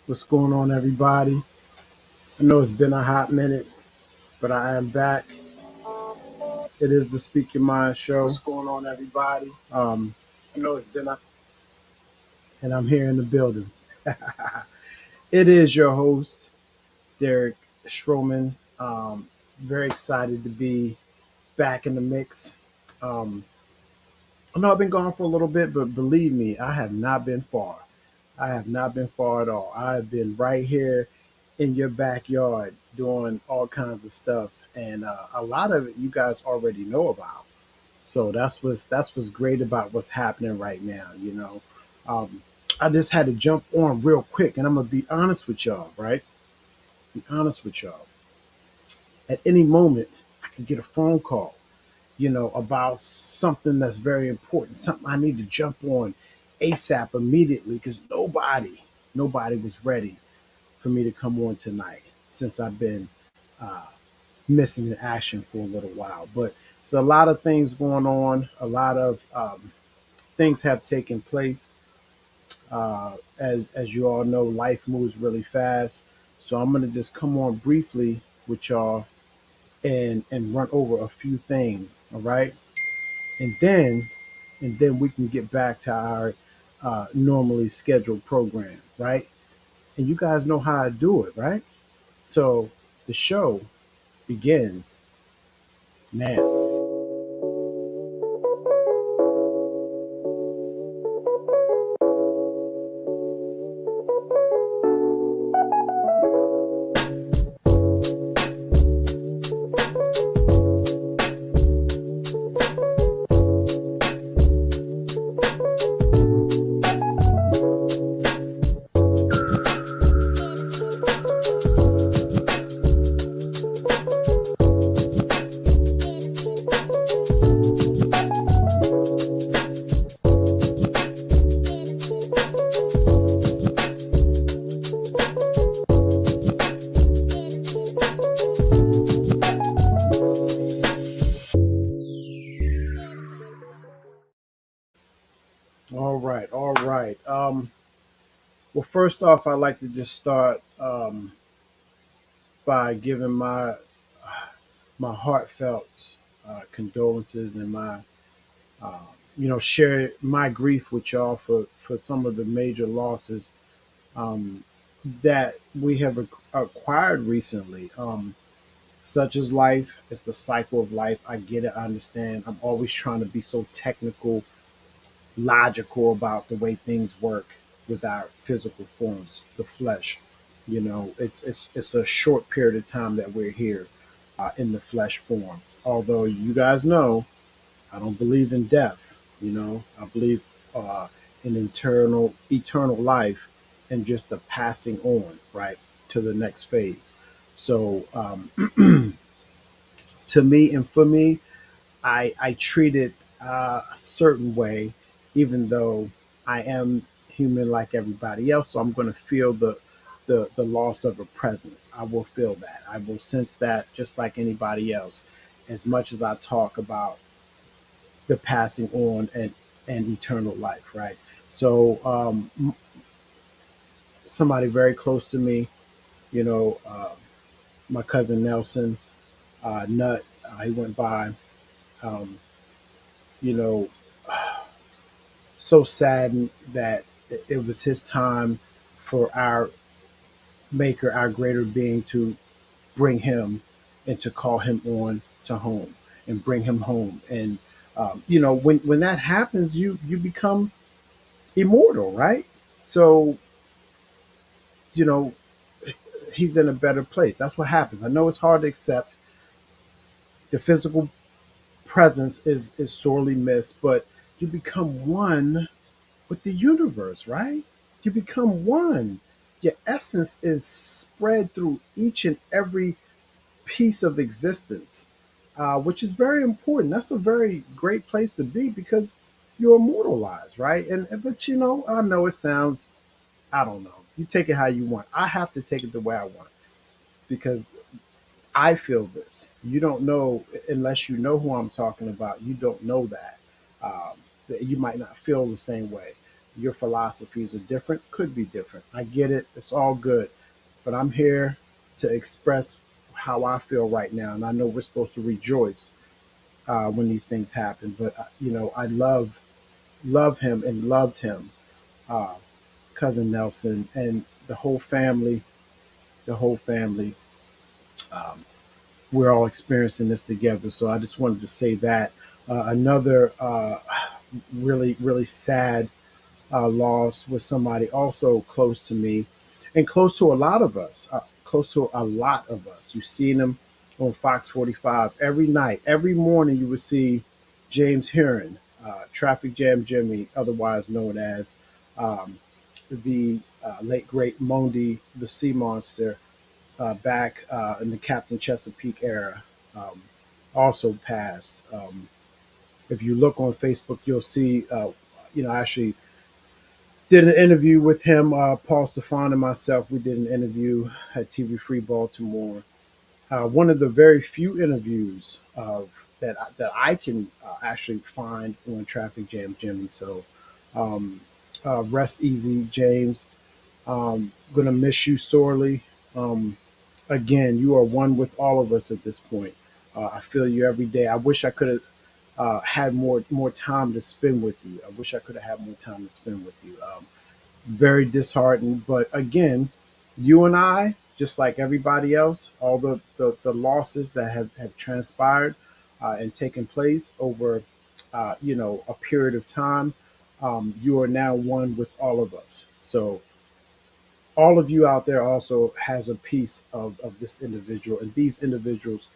What's going on, everybody? I know it's been a hot minute, but I am back. It is the Speak Your Mind show. What's going on, everybody? I know it's been a, and I'm here in the building. It is your host, Derek Stroman. Very excited to be back in the mix. Um, I know I've been gone for a little bit, but believe me, I have not been far. I have not been far at all. I have been right here in your backyard doing all kinds of stuff, and a lot of it you guys already know about. So that's what's great about what's happening right now. Um, I just had to jump on real quick, and I'm gonna be honest with y'all, right? Be honest with y'all. At any moment, I could get a phone call, about something that's very important, something I need to jump on ASAP immediately because nobody was ready for me to come on tonight since I've been uh, missing in action for a little while. But there's a lot of things going on. A lot of things have taken place. As you all know, life moves really fast. So I'm gonna just come on briefly with y'all and run over a few things. All right, and then we can get back to our normally scheduled program. Right, and you guys know how I do it. Right, so the show begins now. All right, all right. Well, first off, I'd like to just start by giving my heartfelt condolences and my uh, share my grief with y'all for some of the major losses um, that we have acquired recently. Such as life, it's the cycle of life. I get it, I understand. I'm always trying to be so technical, logical about the way things work with our physical forms, the flesh. It's a short period of time that we're here in the flesh form. Although you guys know, I don't believe in death. I believe uh, in eternal life and just the passing on, right, to the next phase. So to me and for me, I treat it a certain way, even though I am human like everybody else. So I'm going to feel the loss of a presence. I will feel that. I will sense that just like anybody else. As much as I talk about the passing on and eternal life, right? So somebody very close to me, you know, my cousin Nelson Nut, he went by. Um, you know, so saddened that it was his time for our maker, our greater being, to bring him and to call him on to home and bring him home. And when that happens, you become immortal, right? So you know he's in a better place. That's what happens. I know it's hard to accept. The physical presence is sorely missed, but you become one with the universe, right? You become one. Your essence is spread through each and every piece of existence. which is very important. That's a very great place to be because you're immortalized, right? But I know it sounds, I don't know. You take it how you want. I have to take it the way I want because I feel this. You don't know unless you know who I'm talking about. You don't know that. That you might not feel the same way. Your philosophies are different. Could be different. I get it. It's all good. But I'm here to express how I feel right now, and I know we're supposed to rejoice when these things happen. But I love him and loved him, uh, cousin Nelson, and the whole family. The whole family. Um, we're all experiencing this together. So I just wanted to say that. Another really, really sad loss was somebody also close to me and close to a lot of us, close to a lot of us. You've seen them on Fox 45 every night. Every morning you would see James Heron, Traffic Jam Jimmy, otherwise known as um, the late, great Mondi, the Sea Monster, back in the Captain Chesapeake era, um, also passed. If you look on Facebook, you'll see, I actually did an interview with him, Paul Stefan and myself. We did an interview at TV Free Baltimore. One of the very few interviews that I can actually find on Traffic Jam Jimmy. So um, rest easy, James. Gonna miss you sorely. Um, Again, you are one with all of us at this point. I feel you every day. I wish I could have had more time to spend with you. I wish I could have had more time to spend with you. Very disheartened, but again, you and I, just like everybody else, all the losses that have transpired and taken place over a period of time, you are now one with all of us. So all of you out there also has a piece of this individual and these individuals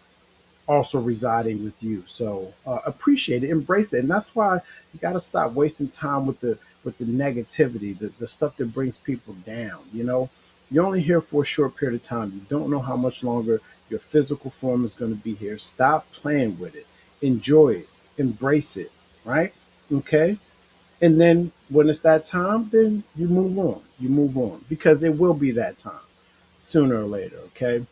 also residing with you. So appreciate it, embrace it, and that's why you got to stop wasting time with the negativity, the stuff that brings people down. You're only here for a short period of time. You don't know how much longer your physical form is going to be here. Stop playing with it. Enjoy it. Embrace it. Right? Okay. And then when it's that time, then you move on. You move on because it will be that time sooner or later. Okay.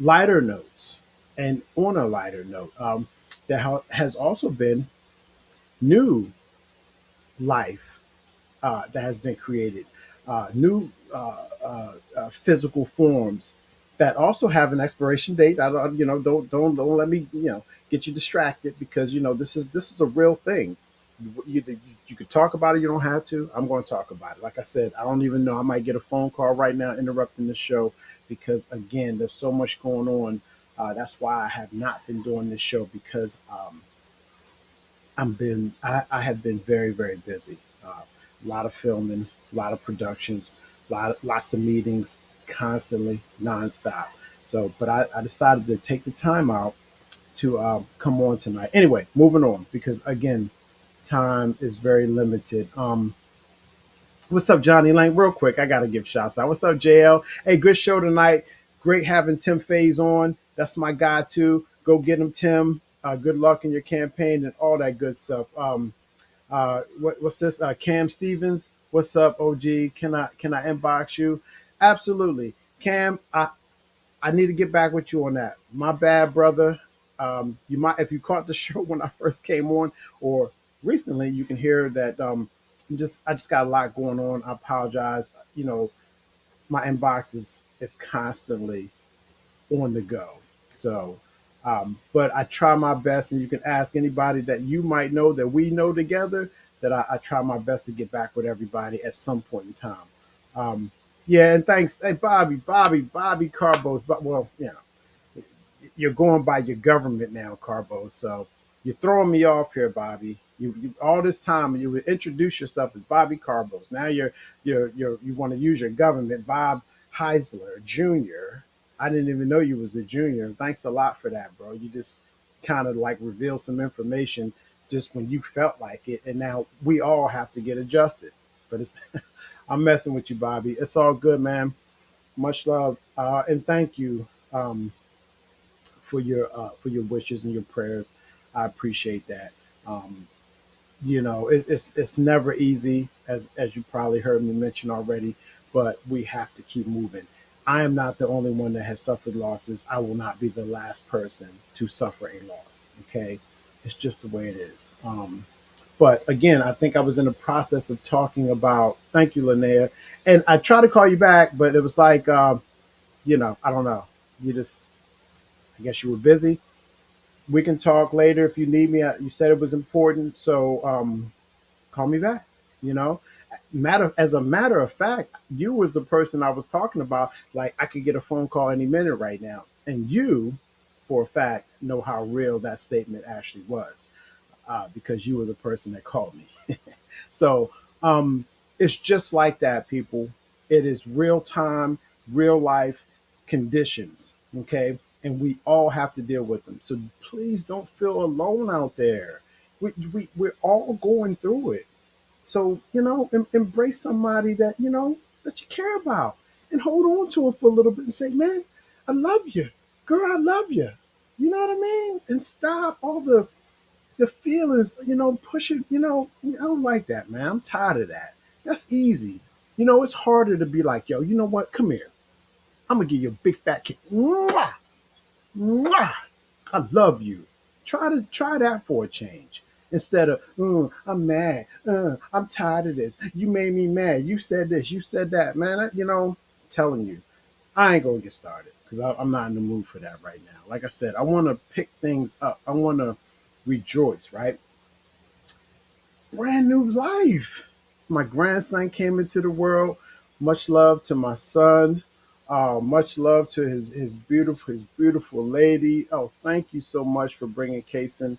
Lighter notes, and on a lighter note, has also been new life that has been created, new physical forms that also have an expiration date. I don't, don't let me, get you distracted because this is a real thing. You could talk about it. You don't have to. I'm going to talk about it. Like I said, I don't even know. I might get a phone call right now interrupting the show because again, there's so much going on. That's why I have not been doing this show because I have been very, very busy. A lot of filming, a lot of productions, lots of meetings, constantly, nonstop. So, but I decided to take the time out to come on tonight. Anyway, moving on because again, time is very limited. What's up, Johnny Lang? Real quick, I gotta give shots out. What's up, JL? Hey, good show tonight. Great having Tim Faze on. That's my guy too. Go get him, Tim. Good luck in your campaign and all that good stuff. What's this? Cam Stevens. What's up, OG? Can I inbox you? Absolutely, Cam. I need to get back with you on that. My bad, brother. You might, if you caught the show when I first came on, or recently, you can hear that. I just got a lot going on. I apologize. My inbox is constantly on the go. So, but I try my best, and you can ask anybody that you might know that we know together. That I try my best to get back with everybody at some point in time. Um, yeah, and thanks, hey Bobby Carbos. But well, you're going by your government now, Carbo. So you're throwing me off here, Bobby. You all this time you would introduce yourself as Bobby Carbos. Now you want to use your government, Bob Heisler Jr. I didn't even know you was a junior. Thanks a lot for that, bro. You just kind of like revealed some information just when you felt like it, and now we all have to get adjusted. But it's I'm messing with you, Bobby. It's all good, man. Much love and thank you. for your wishes and your prayers. I appreciate that. Um, it's never easy, as you probably heard me mention already, but we have to keep moving. I am not the only one that has suffered losses. I will not be the last person to suffer a loss. Okay, it's just the way it is. But again, I think I was in the process of talking about. Thank you, Linnea, and I tried to call you back, but it was like, I don't know. You just, I guess you were busy. We can talk later if you need me. You said it was important, so call me back. You know, as a matter of fact, you was the person I was talking about. Like I could get a phone call any minute right now, and you, for a fact, know how real that statement actually was, because you were the person that called me. So it's just like that, people. It is real time, real life conditions. Okay. And we all have to deal with them. So please don't feel alone out there. We're all going through it. So, embrace somebody that you care about and hold on to it for a little bit and say, man, I love you. Girl, I love you. You know what I mean? And stop all the feelings, pushing, I don't like that, man. I'm tired of that. That's easy. It's harder to be like, yo, you know what? Come here. I'm gonna give you a big fat kiss. Mwah! Mwah! I love you. Try that for a change. Instead of, I'm mad. I'm tired of this. You made me mad. You said this. You said that, man. Telling you, I ain't gonna get started because I'm not in the mood for that right now. Like I said, I want to pick things up. I want to rejoice, right? Brand new life. My grandson came into the world. Much love to my son. Much love to his beautiful lady. Oh, thank you so much for bringing Kason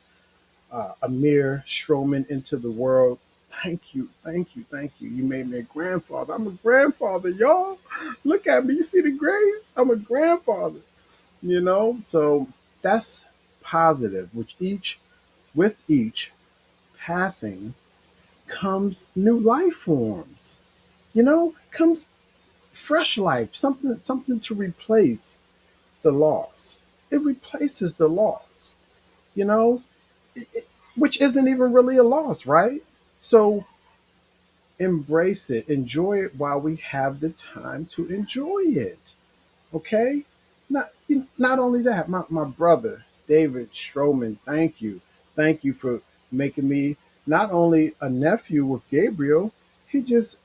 Amir Stroman into the world. Thank you, thank you, thank you. You made me a grandfather. I'm a grandfather, y'all. Look at me. You see the grace? I'm a grandfather. So that's positive. With each passing comes new life forms. Comes fresh life, something to replace the loss. It replaces the loss, you know, which isn't even really a loss, right? So embrace it, enjoy it while we have the time to enjoy it. Okay? Not only that, my brother, David Stroman, thank you. Thank you for making me not only a nephew with Gabriel, he just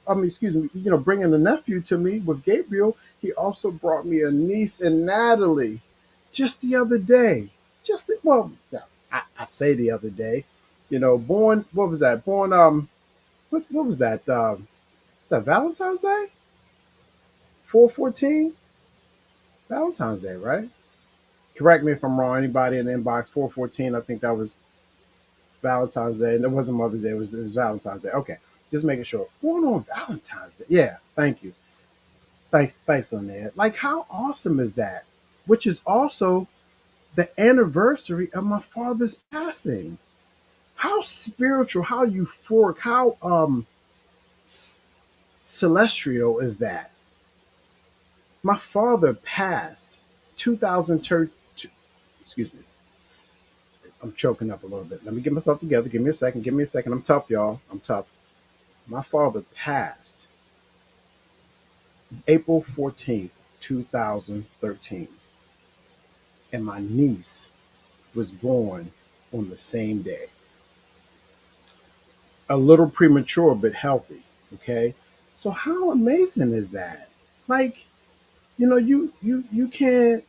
I mean, excuse me, bringing a nephew to me with Gabriel, he also brought me a niece and Natalie just the other day. Yeah, I say the other day, born, what was that? Born, what was that? Is that Valentine's Day? 414? Valentine's Day, right? Correct me if I'm wrong. Anybody in the inbox, 414, I think that was Valentine's Day. And it wasn't Mother's Day, it was Valentine's Day. Okay, just making sure. Going on Valentine's Day. Yeah, thank you. Thanks, Linnea. Like, how awesome is that? Which is also the anniversary of my father's passing. How spiritual, how euphoric, how c- celestial is that? My father passed 2002. Excuse me. I'm choking up a little bit. Let me get myself together. Give me a second. Give me a second. I'm tough, y'all. I'm tough. My father passed April 14th, 2013. And my niece was born on the same day. A little premature, but healthy. Okay. So how amazing is that? Like, you can't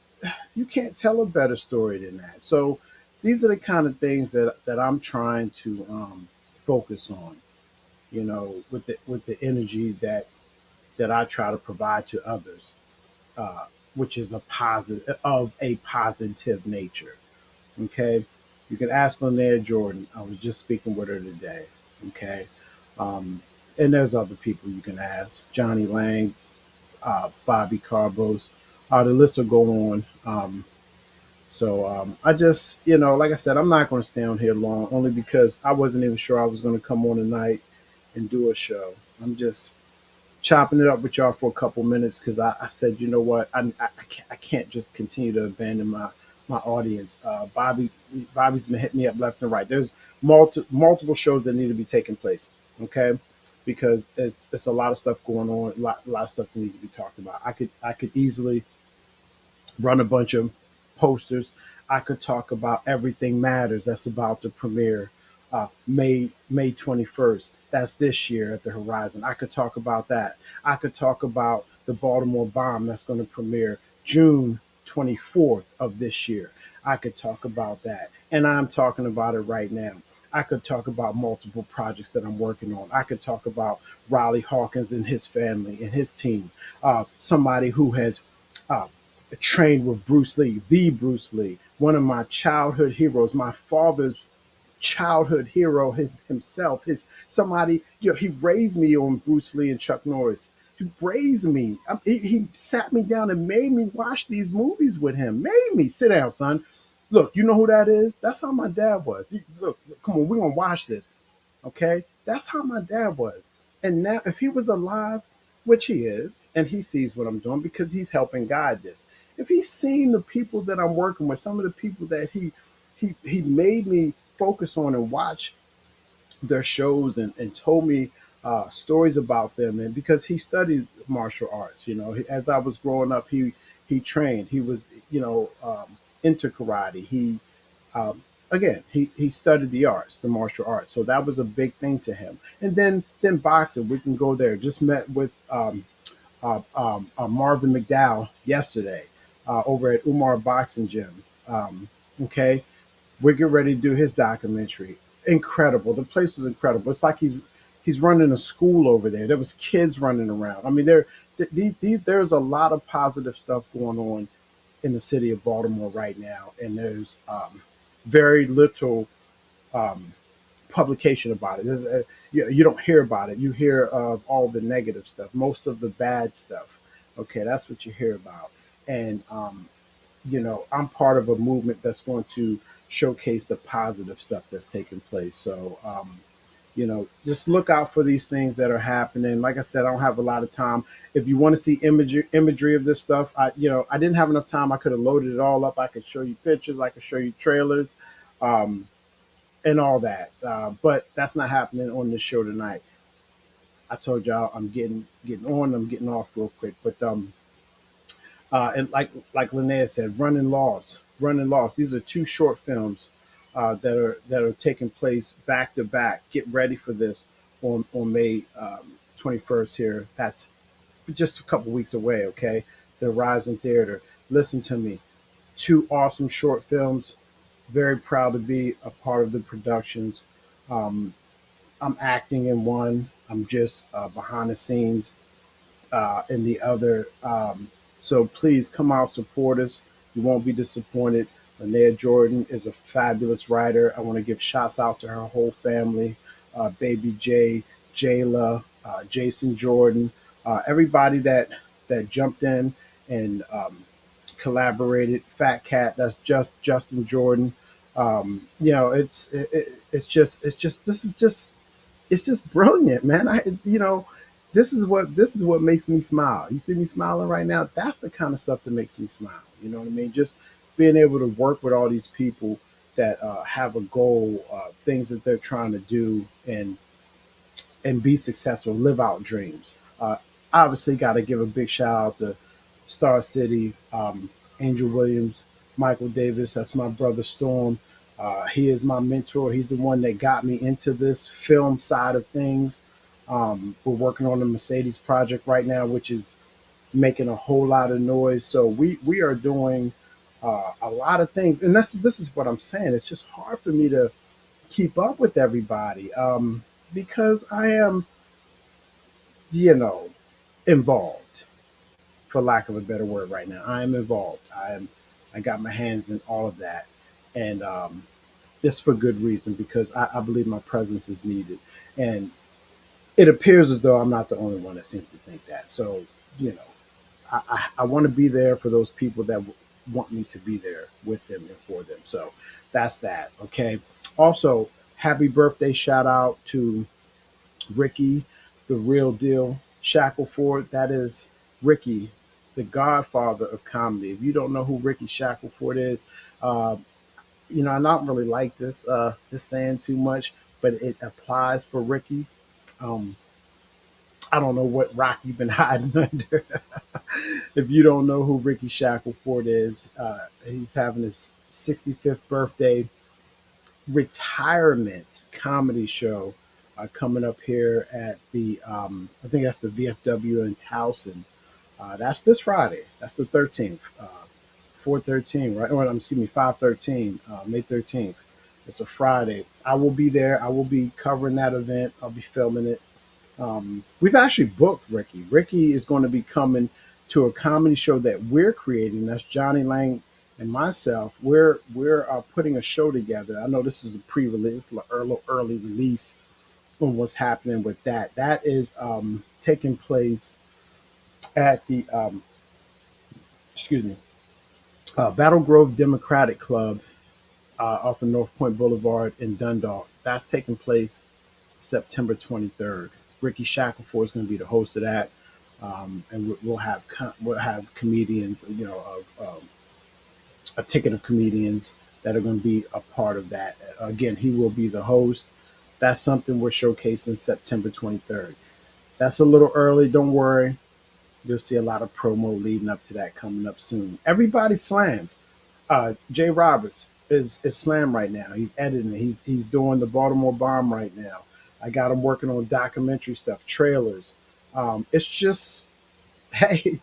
tell a better story than that. So these are the kind of things that I'm trying to focus on, with the energy that I try to provide to others, which is a positive nature. Okay, you can ask Linnea Jordan. I was just speaking with her today. Okay, um, and there's other people you can ask: Johnny Lang, Bobby Carbos. The list will go on. So I just, like I said, I'm not going to stay on here long, only because I wasn't even sure I was going to come on tonight and do a show. I'm just chopping it up with y'all for a couple minutes because I said, you know what, I can't just continue to abandon my audience. Bobby's been hitting me up left and right. There's multiple shows that need to be taking place. Okay, because it's a lot of stuff going on, a lot of stuff that needs to be talked about. I could easily run a bunch of posters. I could talk about Everything Matters. That's about to premiere May 21st. That's this year at the Horizon. I could talk about that. I could talk about the Baltimore Bomb. That's going to premiere June 24th of this year. I could talk about that. And I'm talking about it right now. I could talk about multiple projects that I'm working on. I could talk about Riley Hawkins and his family and his team. Somebody who has uh, trained with Bruce Lee, the Bruce Lee, one of my childhood heroes, my father's childhood hero, himself, his somebody, he raised me on Bruce Lee and Chuck Norris. He raised me. He sat me down and made me watch these movies with him. Made me sit down, son. Look, you know who that is? That's how my dad was. Look, come on, we're gonna watch this. Okay, that's how my dad was. And now, if he was alive, which he is, and he sees what I'm doing because he's helping guide this. If he's seen the people that I'm working with, some of the people that he made me focus on and watch their shows and told me stories about them, and because he studied martial arts, as I was growing up, he trained. He was, into karate. He again, he studied the arts, the martial arts. So that was a big thing to him. And then boxing, we can go there. Just met with Marvin McDowell yesterday over at Umar Boxing Gym. Okay, we're getting ready to do his documentary. Incredible. The place was incredible. It's like he's running a school over there. There was kids running around. I mean, there's a lot of positive stuff going on in the city of Baltimore right now, and there's very little um, publication about it. You don't hear about it. You hear of all the negative stuff, most of the bad stuff. Okay, that's what you hear about. And I'm part of a movement that's going to showcase the positive stuff that's taking place. So just look out for these things that are happening. Like I said, I don't have a lot of time. If you want to see imagery of this stuff, I didn't have enough time. I could have loaded it all up. I could show you pictures. I could show you trailers, and all that. But that's not happening on this show tonight. I told y'all I'm getting on. I'm getting off real quick. But and like Linnea said, Running Lost. These are two short films that are taking place back to back. Get ready for this on May 21st here. That's just a couple weeks away. Okay, the Rising Theater. Listen to me. Two awesome short films. Very proud to be a part of the productions. Um, I'm acting in one. I'm just behind the scenes in the other. So please come out, support us. You won't be disappointed. Linnea Jordan is a fabulous writer. I want to give shouts out to her whole family, Baby J, Jayla, Jason Jordan, everybody that jumped in and collaborated. Fat Cat, that's just Justin Jordan. It's just this is just brilliant, man. This is what makes me smile. You see me smiling right now? That's the kind of stuff that makes me smile. You know what I mean? Just being able to work with all these people that have a goal, things that they're trying to do, and be successful, live out dreams. Obviously, got to give a big shout out to Star City, Angel Williams, Michael Davis. That's my brother Storm. He is my mentor. He's the one that got me into this film side of things. We're working on the Mercedes project right now, which is making a whole lot of noise. So we are doing a lot of things, and this is what I'm saying. It's just hard for me to keep up with everybody because I am, you know, involved, for lack of a better word, right now. I am involved. I got my hands in all of that, and it's for good reason because I believe my presence is needed, and it appears as though I'm not the only one that seems to think that. So you know, I want to be there for those people that want me to be there with them and for them. So that's that. Okay. Also, happy birthday shout out to Ricky, the real deal. Shackleford. That is Ricky, the godfather of comedy. If you don't know who Ricky Shackleford is, uh, I don't really like this saying too much, but it applies for Ricky. Um, I don't know what rock you've been hiding under. If you don't know who Ricky Shackleford is, he's having his 65th birthday retirement comedy show coming up here at I think that's the VFW in Towson. That's this Friday. That's the 13th, 4/13, right? Or excuse me, 5/13, May 13th. It's a Friday. I will be there. I will be covering that event. I'll be filming it. We've actually booked Ricky. Ricky is going to be coming to a comedy show that we're creating. That's Johnny Lang and myself. We're putting a show together. I know this is a pre-release, early release on what's happening with that. That is taking place at the excuse me Battle Grove Democratic Club off of North Point Boulevard in Dundalk. That's taking place September 23rd. Ricky Shackleford is going to be the host of that, and we'll have comedians, a ticket of comedians that are going to be a part of that. Again, he will be the host. That's something we're showcasing September 23rd. That's a little early. Don't worry. You'll see a lot of promo leading up to that coming up soon. Everybody slammed. Jay Roberts is slam right now. He's editing it. He's doing the Baltimore Bomb right now. I got him working on documentary stuff, trailers. It's just hey,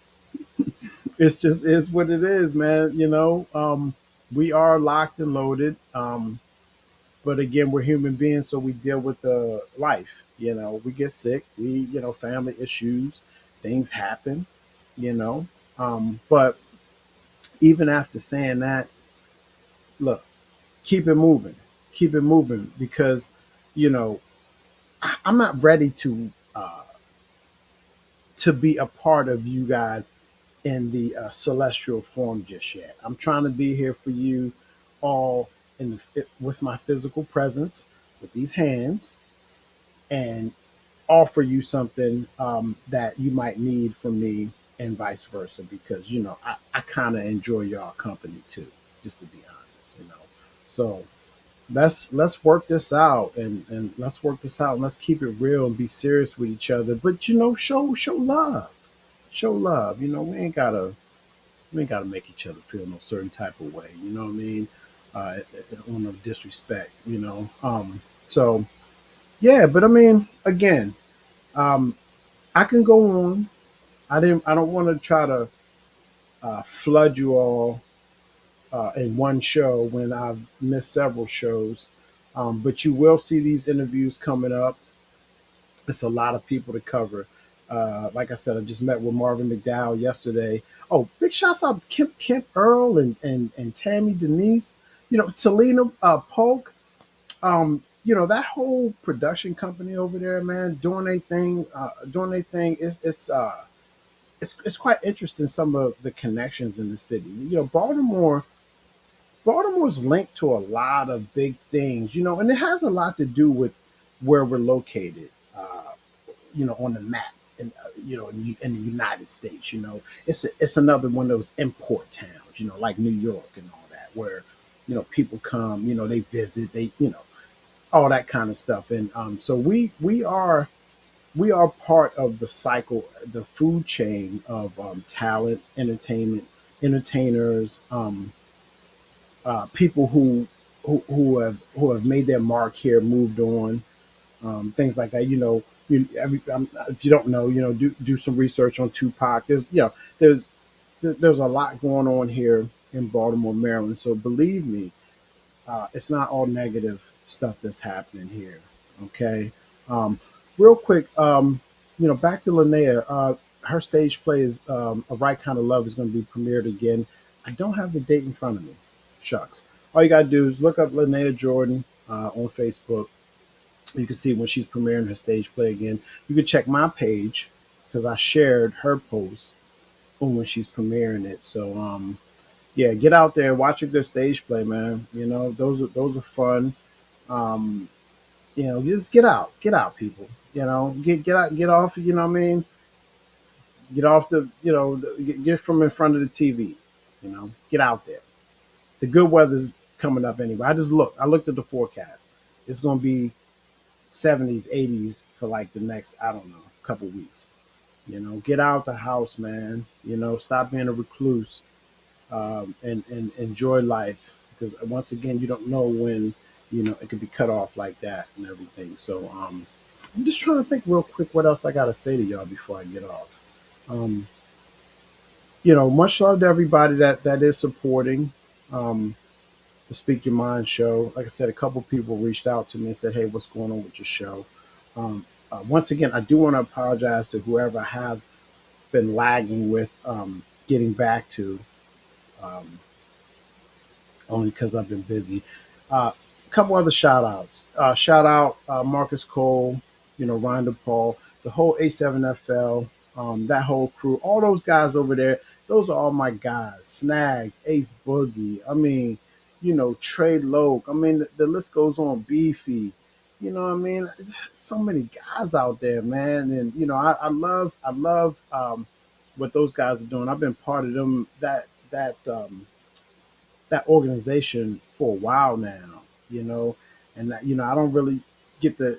it's just is what it is, man. We are locked and loaded. But again, we're human beings, so we deal with the life. We get sick. Family issues, things happen. You know, but even after saying that, look, keep it moving, keep it moving, because you know I'm not ready to be a part of you guys in the celestial form just yet. I'm trying to be here for you all with my physical presence, with these hands, and offer you something that you might need from me, and vice versa. Because I kind of enjoy y'all company too, just to be honest. So let's work this out, and let's work this out, and let's keep it real and be serious with each other. But show love, show love. We ain't gotta make each other feel no certain type of way. You know what I mean? On no disrespect. So yeah, but I mean, again, um, I can go on. I don't want to try to flood you all in one show when I've missed several shows. But you will see these interviews coming up. It's a lot of people to cover. Like I said, I just met with Marvin McDowell yesterday. Oh, big shouts out to Kemp Earl and Tammy Denise. Selena Polk. That whole production company over there, man, doing their thing. It's quite interesting, some of the connections in the city. Baltimore's linked to a lot of big things, and it has a lot to do with where we're located, on the map, and in the United States. It's another one of those import towns, like New York and all that, where people come, they visit, they all that kind of stuff, and so we are part of the cycle, the food chain of talent, entertainment, entertainers, people who have made their mark here, moved on, things like that. If you don't know, do some research on Tupac. There's there's a lot going on here in Baltimore, Maryland. So believe me, it's not all negative stuff that's happening here. Okay. Um, Real quick, back to Linnea. Her stage play is A Right Kind of Love is going to be premiered again. I don't have the date in front of me. Shucks. All you got to do is look up Linnea Jordan on Facebook. You can see when she's premiering her stage play again. You can check my page because I shared her post on when she's premiering it. So, yeah, get out there, watch a good stage play, man. Those are fun. Just get out, people. Get out, get off. You know what I mean? Get off the, get from in front of the TV. Get out there. The good weather's coming up anyway. I looked at the forecast. It's going to be 70s, 80s for like the next, I don't know, couple weeks. Get out the house, man. Stop being a recluse, and enjoy life, because once again, you don't know when it could be cut off like that and everything. So I'm just trying to think real quick what else I got to say to y'all before I get off. Um, much love to everybody that is supporting um, the Speak Your Mind show. Like I said, a couple people reached out to me and said, "Hey, what's going on with your show?" Once again, I do want to apologize to whoever I have been lagging with getting back to, um, only because I've been busy. A couple other shout outs. Shout out Marcus Cole, Rhonda Paul, the whole A7FL, that whole crew, all those guys over there. Those are all my guys. Snags, Ace Boogie. I mean, Trey Loke. I mean, the list goes on. Beefy. You know what I mean? So many guys out there, man. And, I love what those guys are doing. I've been part of them, that organization for a while now, you know, and that, I don't really get to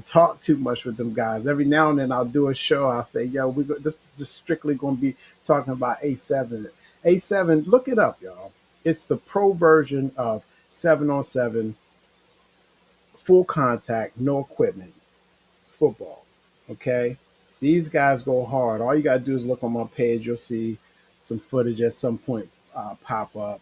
talk too much with them guys. Every now and then I'll do a show. I'll say, "Yo, this is just strictly going to be talking about A7." A7, look it up, y'all. It's the pro version of 7-on-7 full contact, no equipment football. Okay, these guys go hard. All you gotta do is look on my page. You'll see some footage at some point pop up.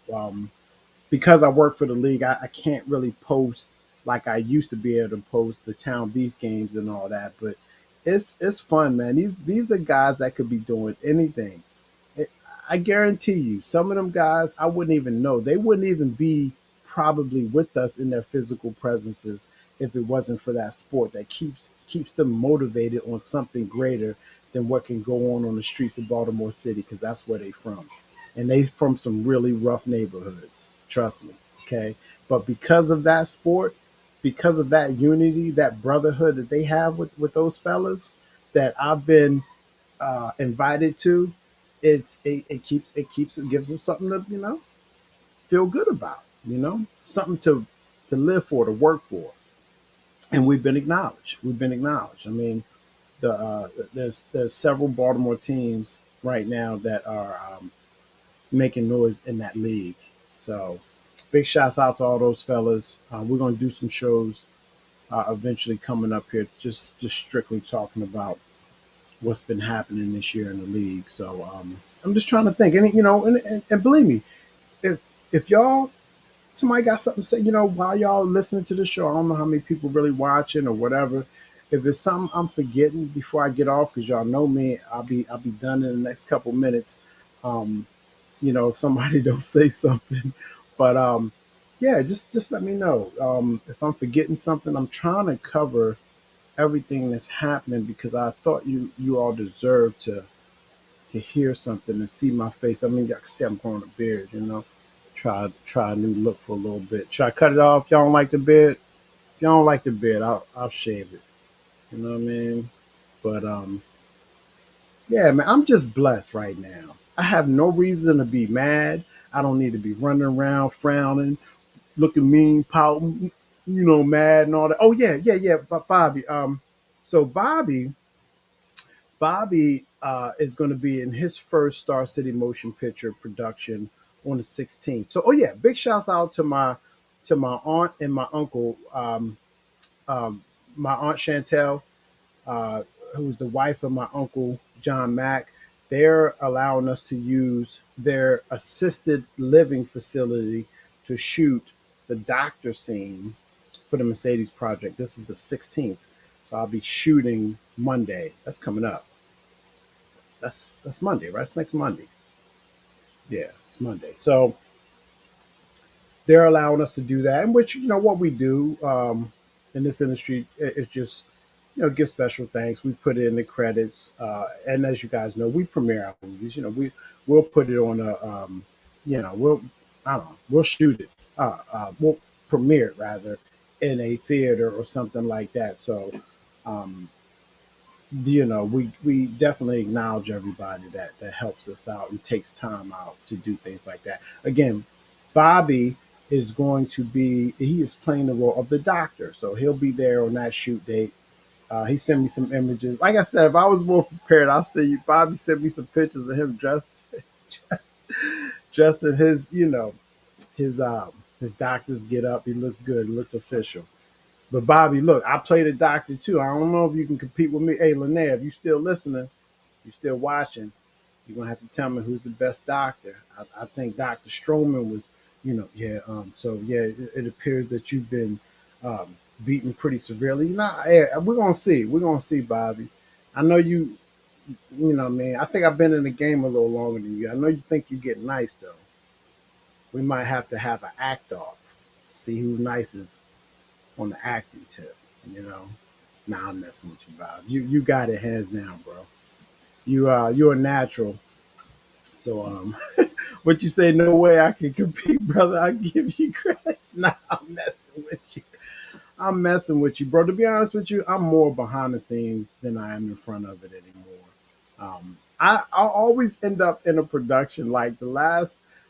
Because I work for the league, I can't really post like I used to be able to post the town beef games and all that. But it's fun, man. These are guys that could be doing anything. I guarantee you, some of them guys I wouldn't even know. They wouldn't even be probably with us in their physical presences if it wasn't for that sport that keeps them motivated on something greater than what can go on the streets of Baltimore City, because that's where they from, and they from some really rough neighborhoods. Trust me, okay. But because of that sport, because of that unity, that brotherhood that they have with those fellas that I've been invited to, it gives them something to feel good about, something to live for, to work for, and we've been acknowledged. We've been acknowledged. I mean, there's several Baltimore teams right now that are making noise in that league. So big shouts out to all those fellas. We're gonna do some shows eventually coming up here, just strictly talking about what's been happening this year in the league. So I'm just trying to think, and and believe me, if y'all somebody got something to say, while y'all listening to the show, I don't know how many people really watching or whatever. If it's something I'm forgetting before I get off, because y'all know me, I'll be done in the next couple minutes. Um, if somebody don't say something, but yeah, just let me know. If I'm forgetting something, I'm trying to cover everything that's happening, because I thought you all deserve to hear something and see my face. I mean, y'all can see I'm growing a beard, Try a new look for a little bit. Should I cut it off? Y'all don't like the beard? If y'all don't like the beard, I'll shave it. You know what I mean? But yeah, man, I'm just blessed right now. I have no reason to be mad. I don't need to be running around frowning, looking mean, pouting, mad and all that. Oh yeah, yeah, yeah. But Bobby, so Bobby is going to be in his first Star City Motion Picture production on the 16th. So, oh yeah, big shouts out to my aunt and my uncle, um, my aunt Chantel, uh, who's the wife of my uncle John Mack. They're allowing us to use their assisted living facility to shoot the doctor scene for the Mercedes project. This is the 16th. So I'll be shooting Monday. That's coming up. That's Monday, right? It's next Monday. Yeah, it's Monday. So they're allowing us to do that, and which what we do in this industry is just give special thanks. We put it in the credits, and as you guys know, we premiere our movies. We'll put it on a we'll I don't know, we'll shoot it, we'll premiere it rather in a theater or something like that. So um, we definitely acknowledge everybody that helps us out and takes time out to do things like that. Again, Bobby is going to be he is playing the role of the doctor, so he'll be there on that shoot date. He sent me some images. Like I said, if I was more prepared, I'll see you. Bobby sent me some pictures of him dressed in his doctor's get up. He looks good. He looks official. But Bobby, look, I played a doctor too. I don't know if you can compete with me. Hey, Linnea, if you still listening, you still watching, you're gonna have to tell me who's the best doctor. I think Dr. Stroman was, yeah. So yeah, it appears that you've been beaten pretty severely. We're gonna see. We're gonna see, Bobby. I know you. Man. I think I've been in the game a little longer than you. I know you think you get nice though. We might have an act off. See who's nicest on the acting tip. You know. Nah, I'm messing with you, Bob. You got it hands down, bro. You're a natural. So what you say? No way I can compete, brother. I give you credit. Nah, I'm messing with you. I'm messing with you, bro. To be honest with you, I'm more behind the scenes than I am in front of it anymore. I'll always end up in a production like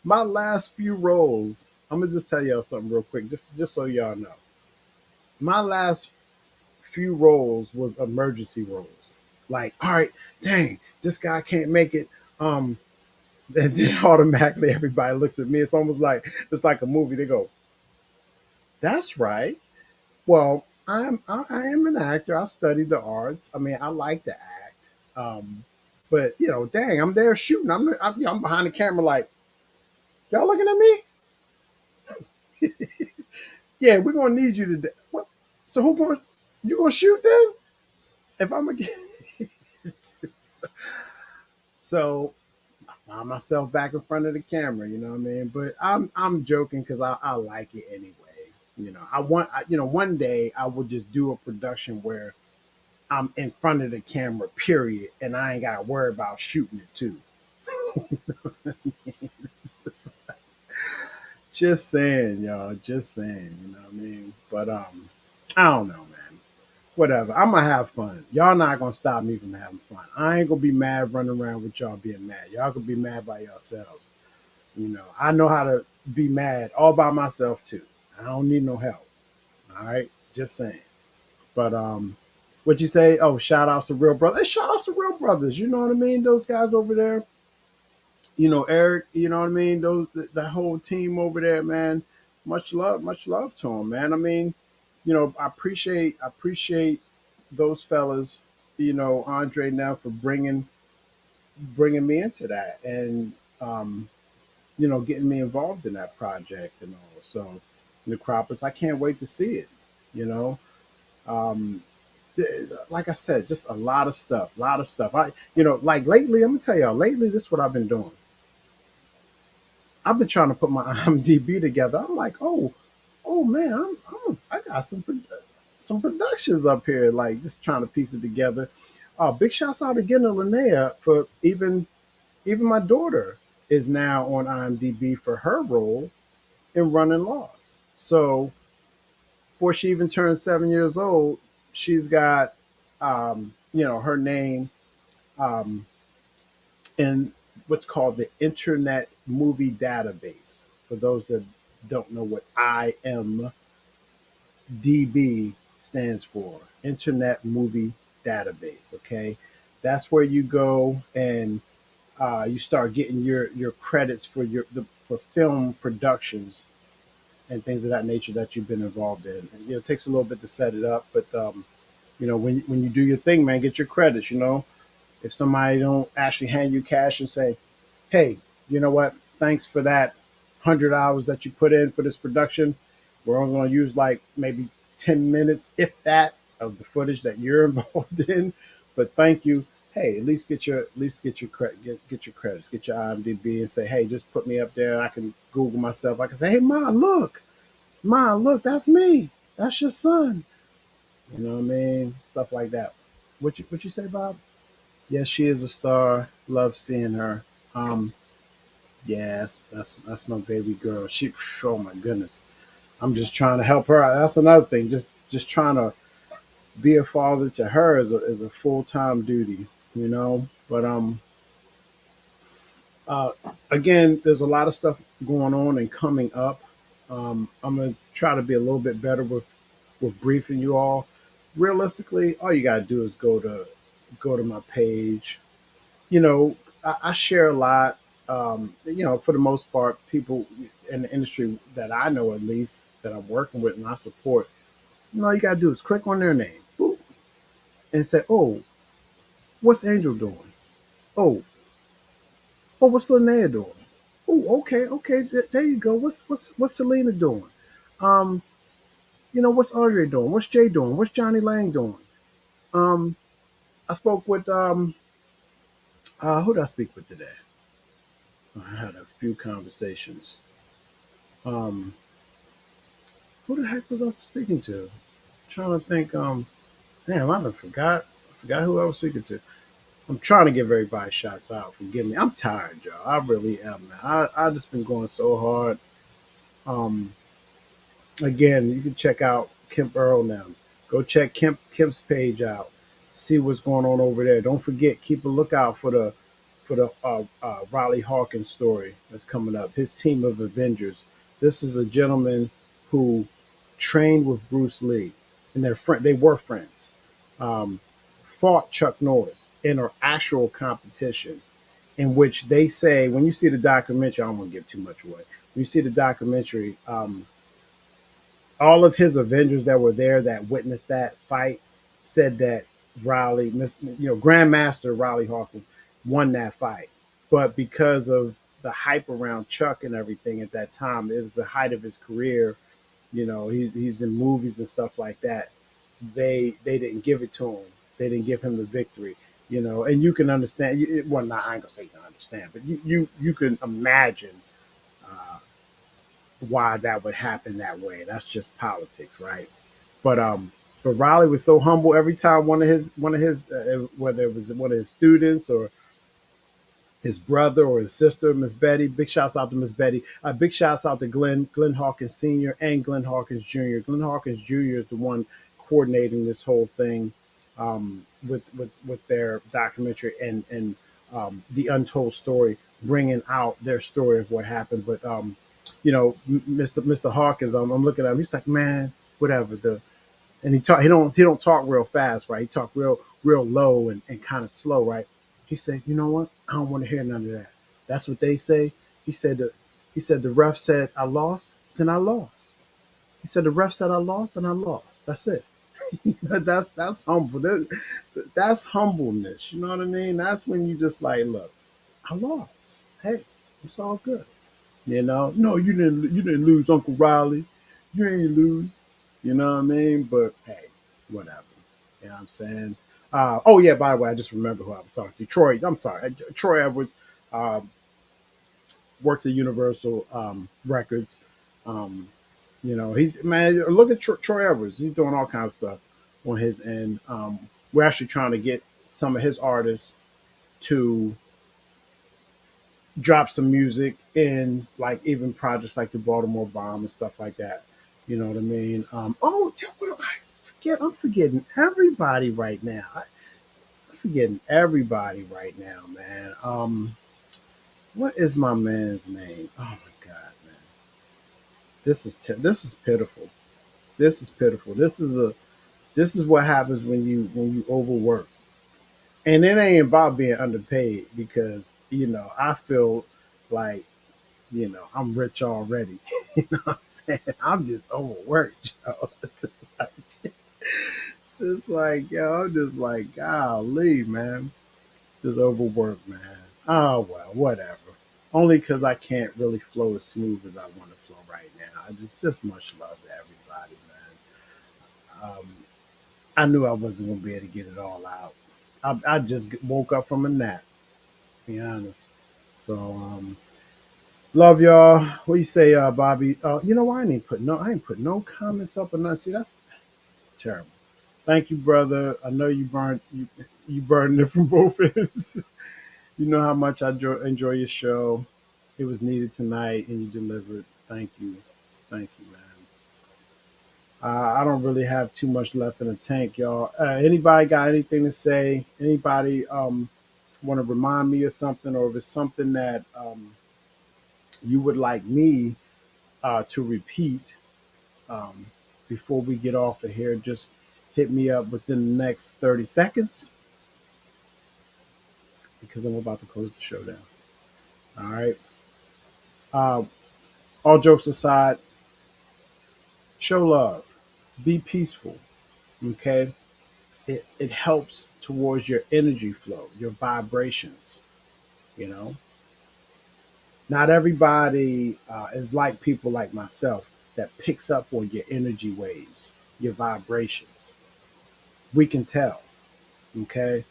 my last few roles. I'm gonna just tell y'all something real quick, just so y'all know. My last few roles was emergency roles. Like, all right, dang, this guy can't make it. Um, and then automatically everybody looks at me. It's like a movie. They go, "That's right." Well, I am an actor. I studied the arts. I mean, I like to act. Um, but dang, I'm there shooting. I'm behind the camera, like y'all looking at me. Yeah, we're gonna need you to. What? So who going? You gonna shoot then? If I'm again. So I find myself back in front of the camera. You know what I mean? But I'm joking because I like it anyway. One day I will just do a production where I'm in front of the camera, period, and I ain't got to worry about shooting it too. Just saying, y'all. Just saying. You know what I mean? But I don't know, man. Whatever. I'm gonna have fun. Y'all not gonna stop me from having fun. I ain't gonna be mad running around with y'all being mad. Y'all could be mad by yourselves. I know how to be mad all by myself too. I don't need no help. All right. Just saying. But what you say? Oh, shout outs to Real Brothers. Hey, shout outs to Real Brothers. You know what I mean? Those guys over there. Eric. You know what I mean? That whole team over there, man. Much love to them, man. I mean, I appreciate those fellas. Andre now for bringing me into that and getting me involved in that project and all. So, Necropolis, I can't wait to see it. You know, um, like I said, just a lot of stuff, a lot of stuff. Like lately, I'm gonna tell y'all. Lately, this is what I've been doing. I've been trying to put my IMDb together. I'm like, oh man, I got some productions up here. Like just trying to piece it together. Big shouts out again to Linnea for even my daughter is now on IMDb for her role in Running Laws. So before she even turned 7 years old, she's got her name um, in what's called the Internet Movie Database. For those that don't know what IMDb stands for, Internet Movie Database. Okay, that's where you go and you start getting your credits for for film productions and things of that nature that you've been involved in. And, it takes a little bit to set it up, but when you do your thing, man, get your credits. If somebody don't actually hand you cash and say, hey, you know what? Thanks for that 100 hours that you put in for this production. We're only going to use like maybe 10 minutes, if that, of the footage that you're involved in. But thank you. Hey, at least get your credits, get your IMDb, and say, hey, just put me up there. I can Google myself. I can say, hey, ma, look, that's me. That's your son. You know what I mean? Stuff like that. What you say, Bob? Yes, she is a star. Love seeing her. Um, yes, that's my baby girl. Oh my goodness. I'm just trying to help her out. That's another thing. Just trying to be a father to her is a full time duty, you know. But uh, again, there's a lot of stuff going on and coming up. I'm gonna try to be a little bit better with briefing you all. Realistically, all you gotta do is go to my page. You know, I share a lot. You know, for the most part, people in the industry that I know, at least that I'm working with and I support, you know, all you gotta do is click on their name, boop, and say, "Oh, what's Angel doing? Oh, oh, what's Linnea doing? Oh, okay, okay, there you go. What's Selena doing? Um, you know, what's Audrey doing? What's Jay doing? What's Johnny Lang doing? Um, I spoke with who did I speak with today? I had a few conversations. Um, who the heck was I speaking to? Trying to think. Damn, I done forgot who I was speaking to. I'm trying to give everybody shots out. Forgive me. I'm tired, y'all. I really am, man. I just been going so hard. Um, Again, you can check out Kemp Earl now. Go check Kemp's page out. See what's going on over there. Don't forget, keep a lookout for the Riley Hawkins story that's coming up. His team of Avengers. This is a gentleman who trained with Bruce Lee, and they were friends. Um, Fought Chuck Norris in an actual competition, in which they say when you see the documentary, I don't want to give too much away. When you see the documentary, all of his Avengers that were there that witnessed that fight said that Grandmaster Riley Hawkins won that fight. But because of the hype around Chuck and everything at that time, it was the height of his career. You know, he's in movies and stuff like that. They didn't give it to him. They didn't give him the victory. You know, and you can understand. Well, not I ain't gonna say you can understand, but you can imagine uh, why that would happen that way. That's just politics, right? But Riley was so humble every time one of his whether it was one of his students or his brother or his sister, Miss Betty. Big shouts out to Miss Betty. Big shouts out to Glenn Hawkins Sr. and Glenn Hawkins Jr. Glenn Hawkins Jr. is the one coordinating this whole thing with their documentary and the untold story, bringing out their story of what happened. But you know, Mr. Hawkins, I'm looking at him. He's like, man, whatever. And he don't talk real fast, right? He talk real low and kind of slow, right? He said, you know what? I don't want to hear none of that. That's what they say. He said the ref said I lost, then I lost. He said the ref said I lost, and I lost. That's it. That's humble. That's humbleness. You know what I mean? That's when you just like, look, I lost. Hey, it's all good. You know, no, you didn't lose, Uncle Riley. You ain't lose. You know what I mean? But hey, whatever. You know what I'm saying? Oh yeah, by the way, I just remember who I was talking to. Troy. I'm sorry, Troy Edwards um, works at Universal Records. Um, you know, he's man. Look at Troy Edwards. He's doing all kinds of stuff on his end. We're actually trying to get some of his artists to drop some music in like even projects like the Baltimore Bomb and stuff like that. You know what I mean? I'm forgetting everybody right now. I'm forgetting everybody right now, man. What is my man's name? Oh my god, man. This is pitiful. This is pitiful. This is what happens when you overwork. And it ain't about being underpaid because, you know, I feel like I'm rich already. You know what I'm saying? I'm just overworked, yo. Yo, I'm just like, golly, man. Just overworked, man. Oh, well, whatever. Only because I can't really flow as smooth as I want to flow right now. Just much love to everybody, man. I knew I wasn't going to be able to get it all out. I just woke up from a nap, to be honest. So, love y'all. What you say, Bobby? You know why I ain't put no comments up or nothing. See, that's terrible. Thank you, brother. I know you burned it from both ends. You know how much I enjoy your show. It was needed tonight, and you delivered. Thank you, man. I don't really have too much left in the tank, y'all. Anybody got anything to say? Anybody want to remind me of something, or if it's something that you would like me to repeat um, before we get off of here, just hit me up within the next 30 seconds because I'm about to close the show down. All right. Uh, all jokes aside, show love, be peaceful. Okay. It helps towards your energy flow, your vibrations. You know, not everybody is like people like myself that picks up on your energy waves, your vibrations. We can tell. Okay.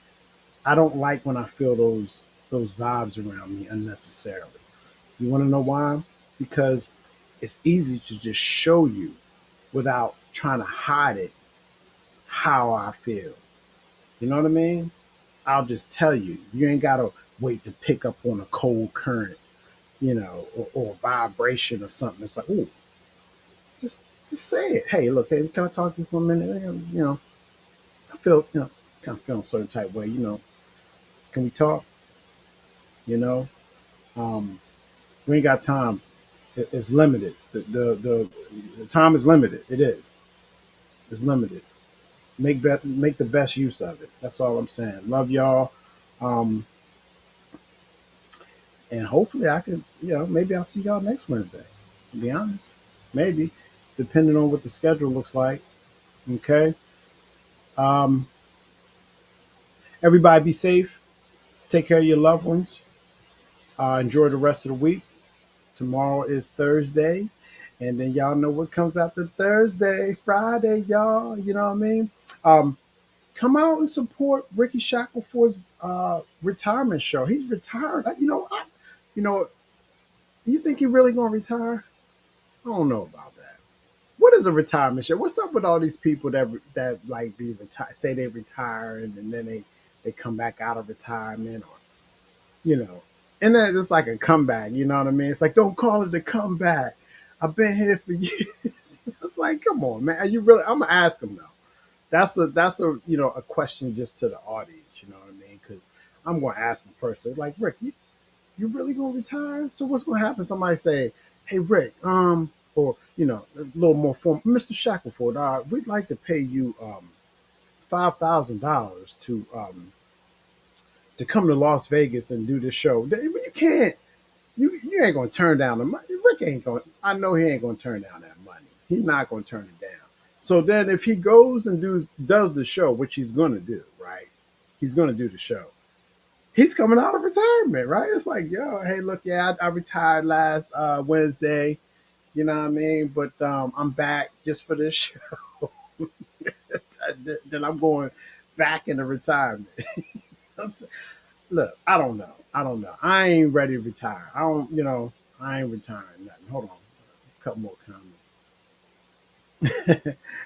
I don't like when I feel those vibes around me unnecessarily. You want to know why? Because it's easy to just show you without trying to hide it how I feel. You know what I mean? I'll just tell you. You ain't gotta wait to pick up on a cold current, or vibration or something. It's like, ooh, just just say it. Hey, look, hey, can I talk to you for a minute? I feel, kind of feeling a certain type way. Can we talk? You know, um, we ain't got time. It's limited. The time is limited. It is. It's limited. Make the best use of it. That's all I'm saying. Love y'all. Um, and hopefully I can, maybe I'll see y'all next Wednesday. To be honest, maybe, depending on what the schedule looks like. Okay. Um, everybody be safe. Take care of your loved ones. Enjoy the rest of the week. Tomorrow is Thursday. And then y'all know what comes after Thursday, Friday, y'all. You know what I mean? Um, come out and support Ricky Shackelford's retirement show. He's retired. You know, you think he really gonna retire? I don't know about that. What is a retirement show? What's up with all these people that like be retired, say they retire and then they come back out of retirement, or you know, and then it's like a comeback. You know what I mean? It's like, don't call it a comeback. I've been here for years. It's like, come on, man. Are you really? I'm gonna ask him though. That's a a question just to the audience. You know what I mean? Because I'm gonna ask the person like, Rick, you really gonna retire? So what's gonna happen? Somebody say, hey Rick, or a little more formal, Mr. Shackelford, we'd like to pay you $5,000 to come to Las Vegas and do this show. You can't. You ain't gonna turn down the money. Rick ain't going. I know he ain't gonna turn down that money. He's not gonna turn it down. So then, if he goes and does the show, which he's gonna do, right? He's gonna do the show. He's coming out of retirement, right? It's like, yo, hey, look, yeah, I retired last Wednesday. You know what I mean? But I'm back just for this show. Then I'm going back into retirement. Look, I don't know. I don't know. I ain't ready to retire. I don't, I ain't retiring nothing. Hold on. A couple more comments.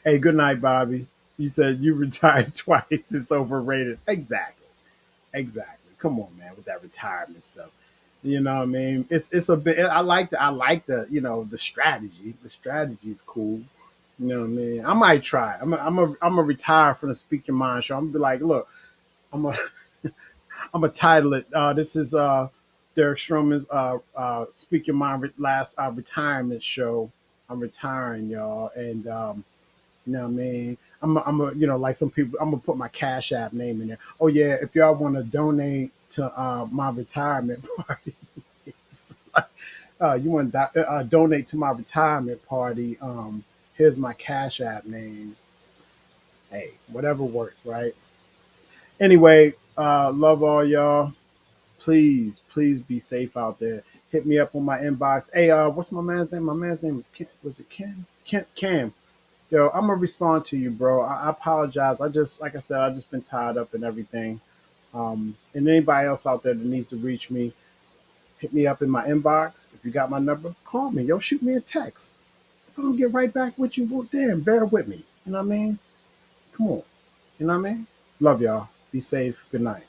Hey, good night, Bobby. You said you retired twice. It's overrated. Exactly. Exactly. Come on, man, with that retirement stuff. You know what I mean? It's a bit. I like the the strategy. The strategy is cool. You know what I mean? I might try. I'm a retire from the Speak Your Mind show. I'm gonna be like, look, I'm a I'm gonna title it. This is Derek Stroman's Speak Your Mind last retirement show. I'm retiring, y'all, and you know what I mean? I'm a, like some people, I'm gonna put my Cash App name in there. Oh yeah, if y'all want to donate to my retirement party, you want to donate to my retirement party? Here's my Cash App name. Hey, whatever works, right? Anyway, love all y'all. Please be safe out there. Hit me up on my inbox. Hey, what's my man's name? My man's name is Ken. Was it Ken? Cam. Yo, I'm gonna respond to you, bro. I apologize. I just, like I said, I just been tied up and everything. And anybody else out there that needs to reach me, hit me up in my inbox. If you got my number, call me. Yo, shoot me a text. If I don't get right back with you, well, damn, bear with me. You know what I mean? Come on. You know what I mean? Love y'all. Be safe. Good night.